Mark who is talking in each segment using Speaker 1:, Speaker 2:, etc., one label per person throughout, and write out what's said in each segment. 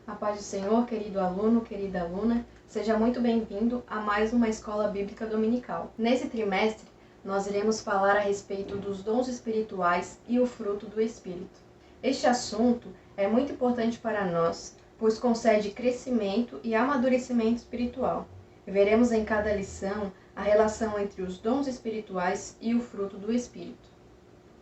Speaker 1: A paz do Senhor, querido aluno, querida aluna, seja muito bem-vindo a mais uma Escola Bíblica Dominical. Nesse trimestre, nós iremos falar a respeito dos dons espirituais e o fruto do Espírito. Este assunto é muito importante para nós, pois concede crescimento e amadurecimento espiritual. Veremos em cada lição a relação entre os dons espirituais e o fruto do Espírito.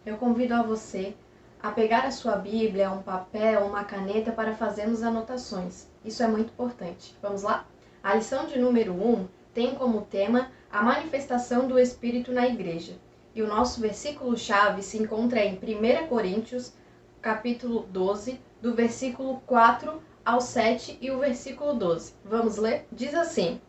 Speaker 1: Eu convido a você a pegar a sua Bíblia, um papel, uma caneta para fazermos anotações. Isso é muito importante. Vamos lá? A lição de número 1 tem como tema a manifestação do Espírito na igreja. E o nosso versículo-chave se encontra em 1 Coríntios, capítulo 12, do versículo 4 ao 7 e o versículo 12. Vamos ler? Diz assim: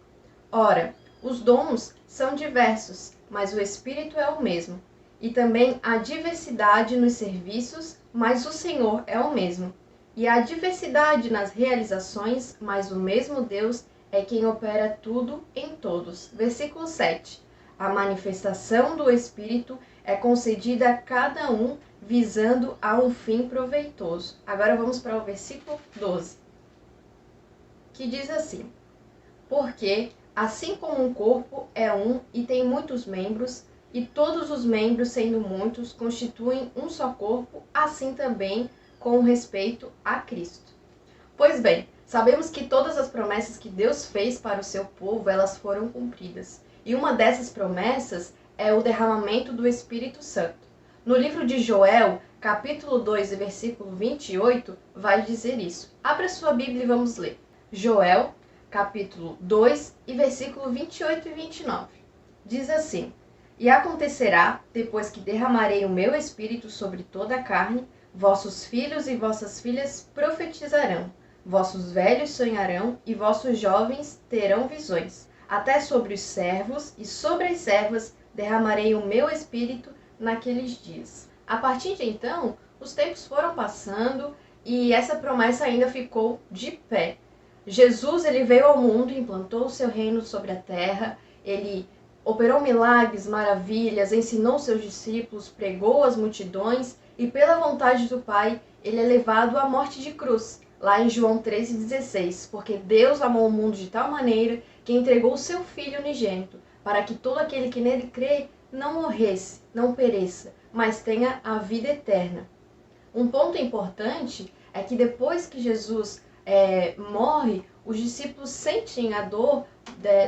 Speaker 1: Ora, os dons são diversos, mas o Espírito é o mesmo. E também há diversidade nos serviços, mas o Senhor é o mesmo. E há diversidade nas realizações, mas o mesmo Deus é quem opera tudo em todos. Versículo 7. A manifestação do Espírito é concedida a cada um, visando a um fim proveitoso. Agora vamos para o versículo 12, que diz assim: Porque, assim como um corpo é um e tem muitos membros, e todos os membros, sendo muitos, constituem um só corpo, assim também com respeito a Cristo. Pois bem, sabemos que todas as promessas que Deus fez para o seu povo, elas foram cumpridas. E uma dessas promessas é o derramamento do Espírito Santo. No livro de Joel, capítulo 2, versículo 28, vai dizer isso. Abra sua Bíblia e vamos ler. Joel, capítulo 2, e versículo 28 e 29. Diz assim: E acontecerá, depois que derramarei o meu espírito sobre toda a carne, vossos filhos e vossas filhas profetizarão, vossos velhos sonharão e vossos jovens terão visões. Até sobre os servos e sobre as servas derramarei o meu espírito naqueles dias. A partir de então, os tempos foram passando e essa promessa ainda ficou de pé. Jesus, ele veio ao mundo e implantou o seu reino sobre a terra. Ele operou milagres, maravilhas, ensinou seus discípulos, pregou às multidões e, pela vontade do Pai, ele é levado à morte de cruz, lá em João 13,16, porque Deus amou o mundo de tal maneira que entregou o seu Filho unigênito, para que todo aquele que nele crê não morresse, não pereça, mas tenha a vida eterna. Um ponto importante é que depois que Jesus morre, os discípulos sentem a dor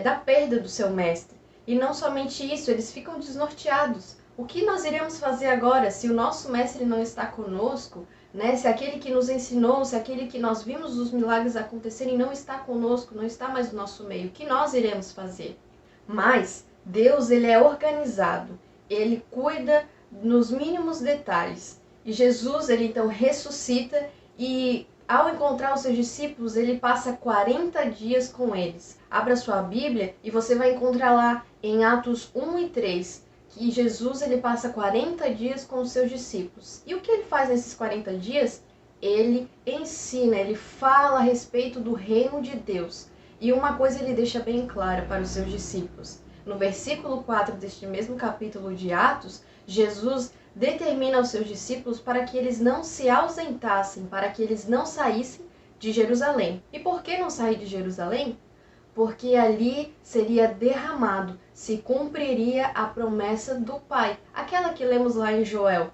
Speaker 1: da perda do seu mestre. E não somente isso, eles ficam desnorteados. O que nós iremos fazer agora se o nosso mestre não está conosco, né? Se aquele que nos ensinou, se aquele que nós vimos os milagres acontecerem não está conosco, não está mais no nosso meio, o que nós iremos fazer? Mas Deus, ele é organizado, ele cuida nos mínimos detalhes. E Jesus, ele então ressuscita e, ao encontrar os seus discípulos, ele passa 40 dias com eles. Abra sua Bíblia e você vai encontrar lá em Atos 1 e 3, que Jesus, ele passa 40 dias com os seus discípulos. E o que ele faz nesses 40 dias? Ele ensina, ele fala a respeito do reino de Deus. E uma coisa ele deixa bem clara para os seus discípulos. No versículo 4 deste mesmo capítulo de Atos, Jesus determina aos seus discípulos para que eles não se ausentassem, para que eles não saíssem de Jerusalém. E por que não sair de Jerusalém? Porque ali seria derramado, se cumpriria a promessa do Pai, aquela que lemos lá em Joel.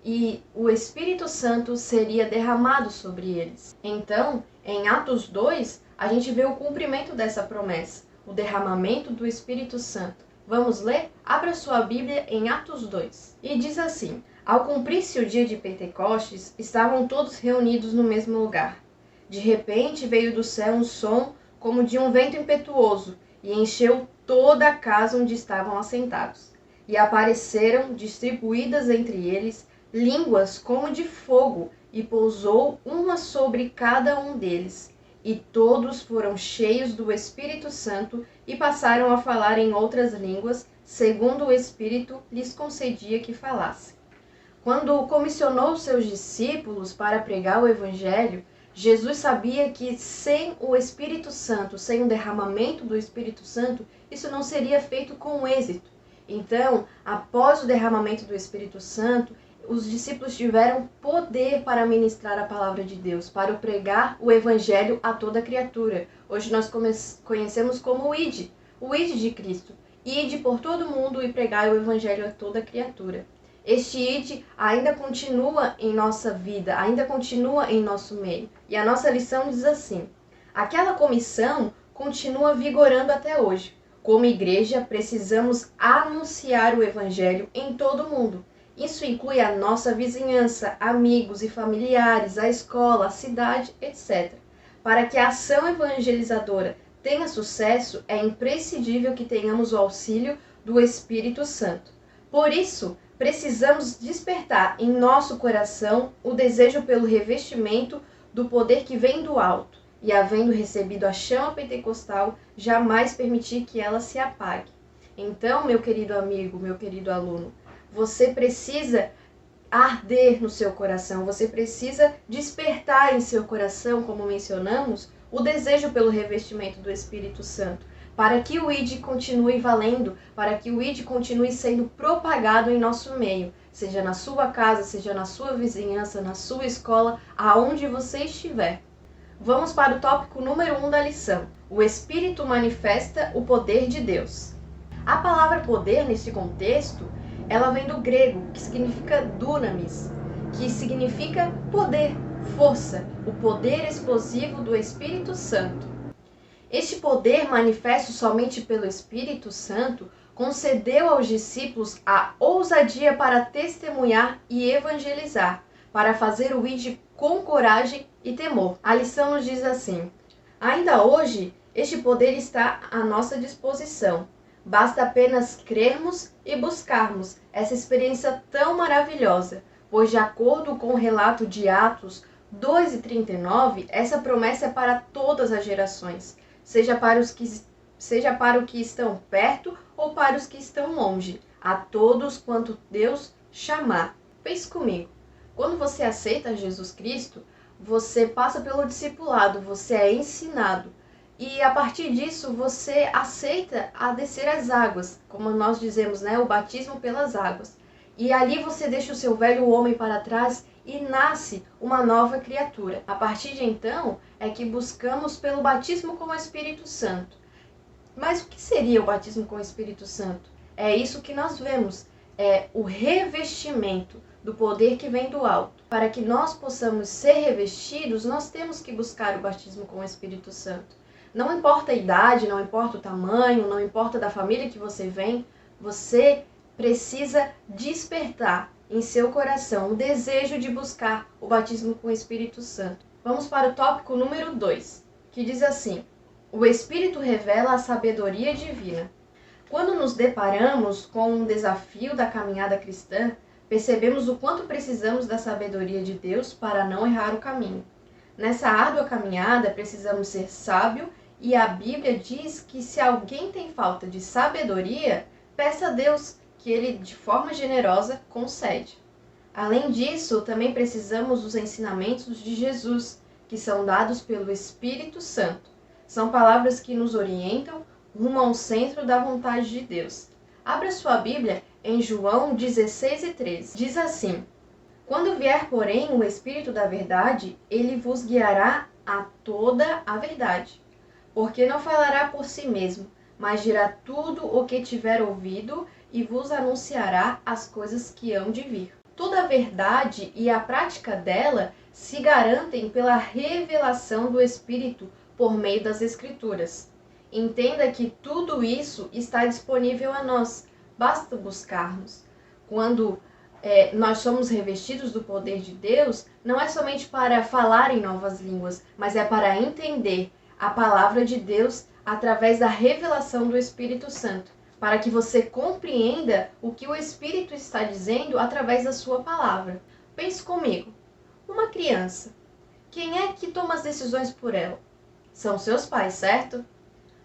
Speaker 1: E o Espírito Santo seria derramado sobre eles. Então, em Atos 2, a gente vê o cumprimento dessa promessa, o derramamento do Espírito Santo. Vamos ler? Abra sua Bíblia em Atos 2. E diz assim: Ao cumprir-se o dia de Pentecostes, estavam todos reunidos no mesmo lugar. De repente veio do céu um som como de um vento impetuoso, e encheu toda a casa onde estavam assentados. E apareceram, distribuídas entre eles, línguas como de fogo, e pousou uma sobre cada um deles. E todos foram cheios do Espírito Santo e passaram a falar em outras línguas, segundo o Espírito lhes concedia que falassem. Quando comissionou seus discípulos para pregar o Evangelho, Jesus sabia que sem o Espírito Santo, sem o derramamento do Espírito Santo, isso não seria feito com êxito. Então, após o derramamento do Espírito Santo, os discípulos tiveram poder para ministrar a palavra de Deus, para pregar o evangelho a toda criatura. Hoje nós conhecemos como o ID de Cristo. Ide por todo mundo e pregai o evangelho a toda criatura. Este ID ainda continua em nossa vida, ainda continua em nosso meio. E a nossa lição diz assim: aquela comissão continua vigorando até hoje. Como igreja, precisamos anunciar o evangelho em todo o mundo. Isso inclui a nossa vizinhança, amigos e familiares, a escola, a cidade, etc. Para que a ação evangelizadora tenha sucesso, é imprescindível que tenhamos o auxílio do Espírito Santo. Por isso, precisamos despertar em nosso coração o desejo pelo revestimento do poder que vem do alto, e havendo recebido a chama pentecostal, jamais permitir que ela se apague. Então, meu querido amigo, meu querido aluno, você precisa arder no seu coração, você precisa despertar em seu coração, como mencionamos, o desejo pelo revestimento do Espírito Santo, para que o ID continue valendo, para que o ID continue sendo propagado em nosso meio, seja na sua casa, seja na sua vizinhança, na sua escola, aonde você estiver. Vamos para o tópico número 1 da lição. O Espírito manifesta o poder de Deus. A palavra poder, nesse contexto, ela vem do grego, que significa dunamis, que significa poder, força, o poder explosivo do Espírito Santo. Este poder, manifesto somente pelo Espírito Santo, concedeu aos discípulos a ousadia para testemunhar e evangelizar, para fazer o ID com coragem e temor. A lição nos diz assim: ainda hoje, este poder está à nossa disposição. Basta apenas crermos e buscarmos essa experiência tão maravilhosa, pois de acordo com o relato de Atos 2:39, essa promessa é para todas as gerações, seja para o que estão perto ou para os que estão longe, a todos quanto Deus chamar. Pense comigo, quando você aceita Jesus Cristo, você passa pelo discipulado, você é ensinado. E a partir disso, você aceita a descer as águas, como nós dizemos, né? O batismo pelas águas. E ali você deixa o seu velho homem para trás e nasce uma nova criatura. A partir de então, é que buscamos pelo batismo com o Espírito Santo. Mas o que seria o batismo com o Espírito Santo? É isso que nós vemos, é o revestimento do poder que vem do alto. Para que nós possamos ser revestidos, nós temos que buscar o batismo com o Espírito Santo. Não importa a idade, não importa o tamanho, não importa da família que você vem, você precisa despertar em seu coração o desejo de buscar o batismo com o Espírito Santo. Vamos para o tópico número 2, que diz assim: o Espírito revela a sabedoria divina. Quando nos deparamos com um desafio da caminhada cristã, percebemos o quanto precisamos da sabedoria de Deus para não errar o caminho. Nessa árdua caminhada, precisamos ser sábios, e a Bíblia diz que se alguém tem falta de sabedoria, peça a Deus, que Ele, de forma generosa, concede. Além disso, também precisamos dos ensinamentos de Jesus, que são dados pelo Espírito Santo. São palavras que nos orientam rumo ao centro da vontade de Deus. Abra sua Bíblia em João 16:13. Diz assim: quando vier, porém, o Espírito da verdade, ele vos guiará a toda a verdade. Porque não falará por si mesmo, mas dirá tudo o que tiver ouvido e vos anunciará as coisas que hão de vir. Toda a verdade e a prática dela se garantem pela revelação do Espírito por meio das Escrituras. Entenda que tudo isso está disponível a nós, basta buscarmos. Quando nós somos revestidos do poder de Deus, não é somente para falar em novas línguas, mas é para entender a palavra de Deus através da revelação do Espírito Santo, para que você compreenda o que o Espírito está dizendo através da sua palavra. Pense comigo, uma criança, quem é que toma as decisões por ela? São seus pais, certo?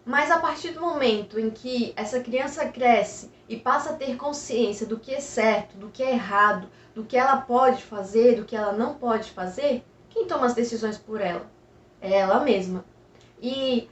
Speaker 1: Mas a partir do momento em que essa criança cresce e passa a ter consciência do que é certo, do que é errado, do que ela pode fazer, do que ela não pode fazer, quem toma as decisões por ela? É ela mesma. E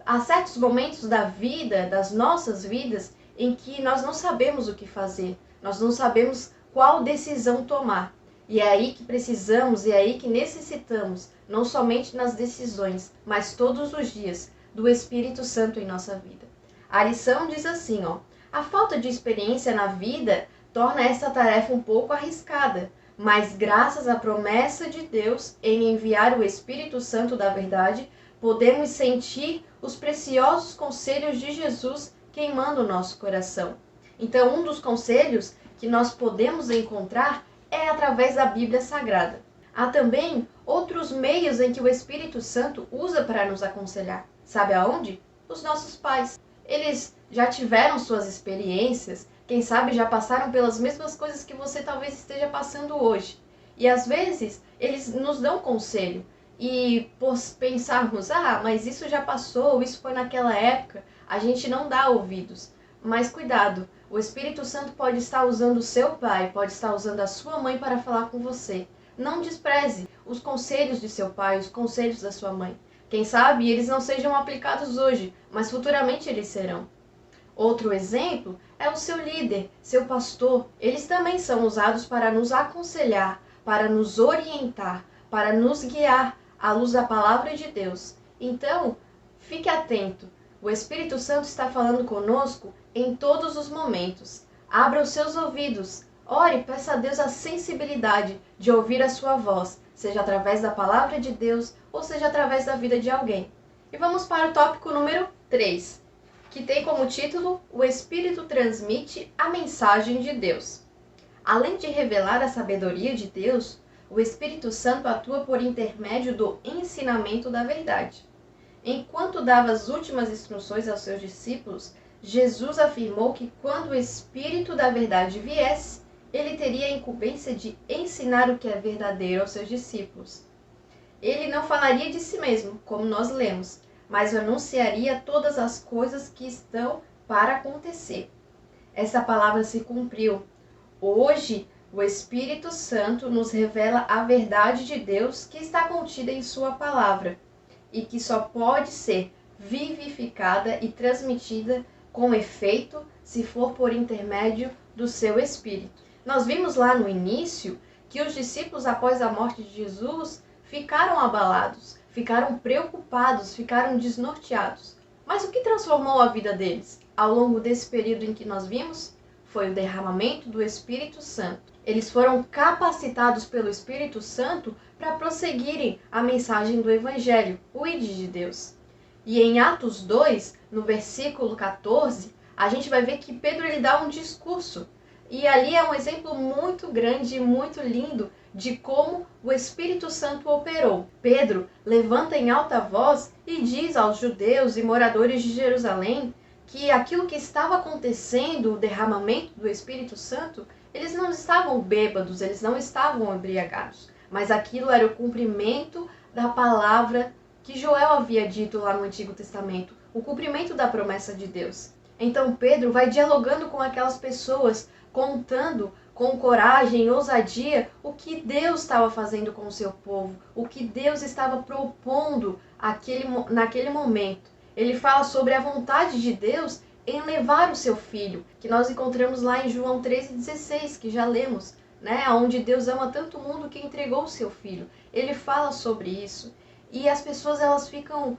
Speaker 1: há certos momentos da vida, das nossas vidas, em que nós não sabemos o que fazer, nós não sabemos qual decisão tomar. E é aí que precisamos, e é aí que necessitamos, não somente nas decisões, mas todos os dias, do Espírito Santo em nossa vida. A lição diz assim, a falta de experiência na vida torna esta tarefa um pouco arriscada, mas graças à promessa de Deus em enviar o Espírito Santo da verdade, podemos sentir os preciosos conselhos de Jesus queimando o nosso coração. Então, um dos conselhos que nós podemos encontrar é através da Bíblia Sagrada. Há também outros meios em que o Espírito Santo usa para nos aconselhar. Sabe aonde? Os nossos pais. Eles já tiveram suas experiências, quem sabe já passaram pelas mesmas coisas que você talvez esteja passando hoje. E às vezes eles nos dão conselho. E por pensarmos, mas isso já passou, isso foi naquela época, a gente não dá ouvidos. Mas cuidado, o Espírito Santo pode estar usando o seu pai, pode estar usando a sua mãe para falar com você. Não despreze os conselhos de seu pai, os conselhos da sua mãe. Quem sabe eles não sejam aplicados hoje, mas futuramente eles serão. Outro exemplo é o seu líder, seu pastor. Eles também são usados para nos aconselhar, para nos orientar, para nos guiar à luz da palavra de Deus. Então, fique atento. O Espírito Santo está falando conosco em todos os momentos. Abra os seus ouvidos. Ore, peça a Deus a sensibilidade de ouvir a sua voz, seja através da palavra de Deus ou seja através da vida de alguém. E vamos para o tópico número 3, que tem como título: O Espírito transmite a mensagem de Deus. Além de revelar a sabedoria de Deus, o Espírito Santo atua por intermédio do ensinamento da verdade. Enquanto dava as últimas instruções aos seus discípulos, Jesus afirmou que quando o Espírito da verdade viesse, ele teria a incumbência de ensinar o que é verdadeiro aos seus discípulos. Ele não falaria de si mesmo, como nós lemos, mas anunciaria todas as coisas que estão para acontecer. Essa palavra se cumpriu. Hoje, o Espírito Santo nos revela a verdade de Deus que está contida em sua palavra e que só pode ser vivificada e transmitida com efeito se for por intermédio do seu Espírito. Nós vimos lá no início que os discípulos, após a morte de Jesus, ficaram abalados, ficaram preocupados, ficaram desnorteados. Mas o que transformou a vida deles ao longo desse período em que nós vimos? Foi o derramamento do Espírito Santo. Eles foram capacitados pelo Espírito Santo para prosseguirem a mensagem do Evangelho, o ID de Deus. E em Atos 2, no versículo 14, a gente vai ver que Pedro ele dá um discurso. E ali é um exemplo muito grande e muito lindo de como o Espírito Santo operou. Pedro levanta em alta voz e diz aos judeus e moradores de Jerusalém que aquilo que estava acontecendo, o derramamento do Espírito Santo, eles não estavam bêbados, eles não estavam embriagados, mas aquilo era o cumprimento da palavra que Joel havia dito lá no Antigo Testamento, o cumprimento da promessa de Deus. Então Pedro vai dialogando com aquelas pessoas, contando com coragem e ousadia o que Deus estava fazendo com o seu povo, o que Deus estava propondo naquele momento. Ele fala sobre a vontade de Deus em levar o seu filho, que nós encontramos lá em João 3,16, que já lemos, né? Onde Deus ama tanto o mundo que entregou o seu filho. Ele fala sobre isso. E as pessoas elas ficam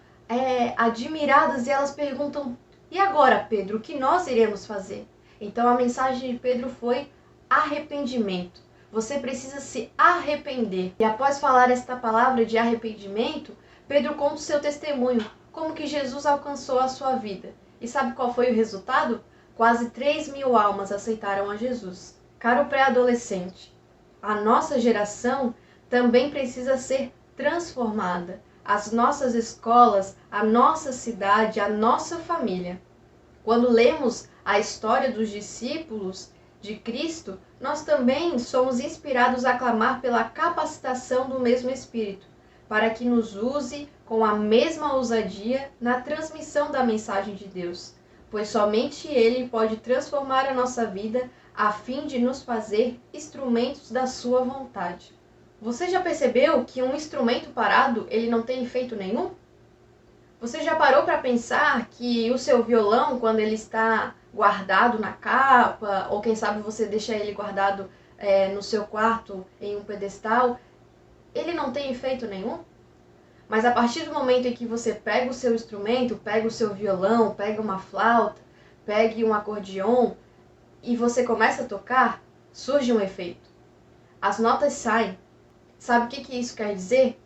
Speaker 1: admiradas e elas perguntam: e agora, Pedro, o que nós iremos fazer? Então a mensagem de Pedro foi arrependimento. Você precisa se arrepender. E após falar esta palavra de arrependimento, Pedro conta o seu testemunho, como que Jesus alcançou a sua vida. E sabe qual foi o resultado? Quase 3.000 almas aceitaram a Jesus. Caro pré-adolescente, a nossa geração também precisa ser transformada. As nossas escolas, a nossa cidade, a nossa família. Quando lemos a história dos discípulos de Cristo, nós também somos inspirados a clamar pela capacitação do mesmo Espírito, para que nos use com a mesma ousadia na transmissão da mensagem de Deus, pois somente Ele pode transformar a nossa vida a fim de nos fazer instrumentos da sua vontade. Você já percebeu que um instrumento parado, ele não tem efeito nenhum? Você já parou para pensar que o seu violão, quando ele está guardado na capa, ou quem sabe você deixa ele guardado no seu quarto em um pedestal, ele não tem efeito nenhum? Mas a partir do momento em que você pega o seu instrumento, pega o seu violão, pega uma flauta, pega um acordeon e você começa a tocar, surge um efeito. As notas saem. Sabe o que isso quer dizer?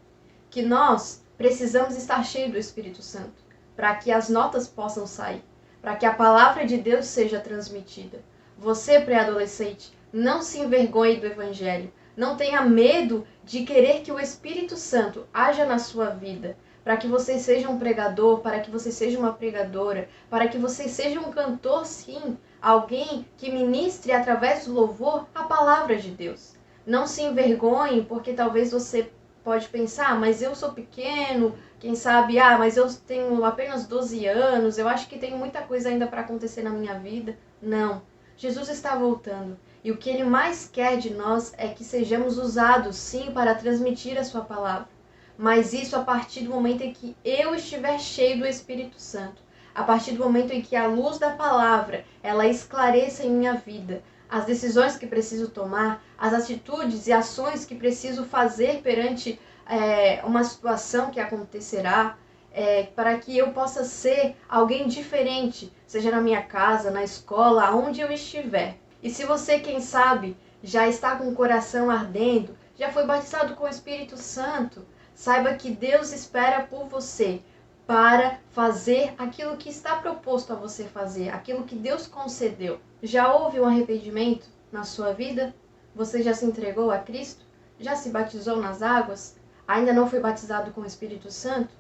Speaker 1: Que nós precisamos estar cheios do Espírito Santo para que as notas possam sair, para que a palavra de Deus seja transmitida. Você, pré-adolescente, não se envergonhe do Evangelho. Não tenha medo de querer que o Espírito Santo haja na sua vida, para que você seja um pregador, para que você seja uma pregadora, para que você seja um cantor, sim, alguém que ministre através do louvor a palavra de Deus. Não se envergonhe, porque talvez você pode pensar, mas eu sou pequeno, quem sabe, mas eu tenho apenas 12 anos, eu acho que tem muita coisa ainda para acontecer na minha vida. Não, Jesus está voltando. E o que Ele mais quer de nós é que sejamos usados, sim, para transmitir a sua palavra. Mas isso a partir do momento em que eu estiver cheio do Espírito Santo. A partir do momento em que a luz da palavra, ela esclareça em minha vida. As decisões que preciso tomar, as atitudes e ações que preciso fazer perante uma situação que acontecerá, para que eu possa ser alguém diferente, seja na minha casa, na escola, aonde eu estiver. E se você, quem sabe, já está com o coração ardendo, já foi batizado com o Espírito Santo, saiba que Deus espera por você para fazer aquilo que está proposto a você fazer, aquilo que Deus concedeu. Já houve um arrependimento na sua vida? Você já se entregou a Cristo? Já se batizou nas águas? Ainda não foi batizado com o Espírito Santo?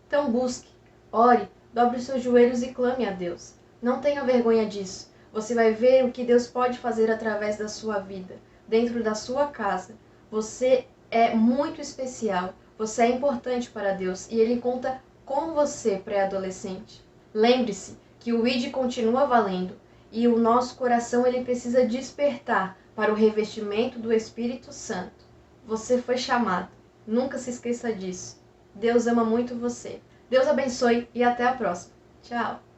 Speaker 1: Então busque, ore, dobre os seus joelhos e clame a Deus. Não tenha vergonha disso. Você vai ver o que Deus pode fazer através da sua vida, dentro da sua casa. Você é muito especial, você é importante para Deus e Ele conta com você, pré-adolescente. Lembre-se que o ID continua valendo e o nosso coração ele precisa despertar para o revestimento do Espírito Santo. Você foi chamado, nunca se esqueça disso. Deus ama muito você. Deus abençoe e até a próxima. Tchau!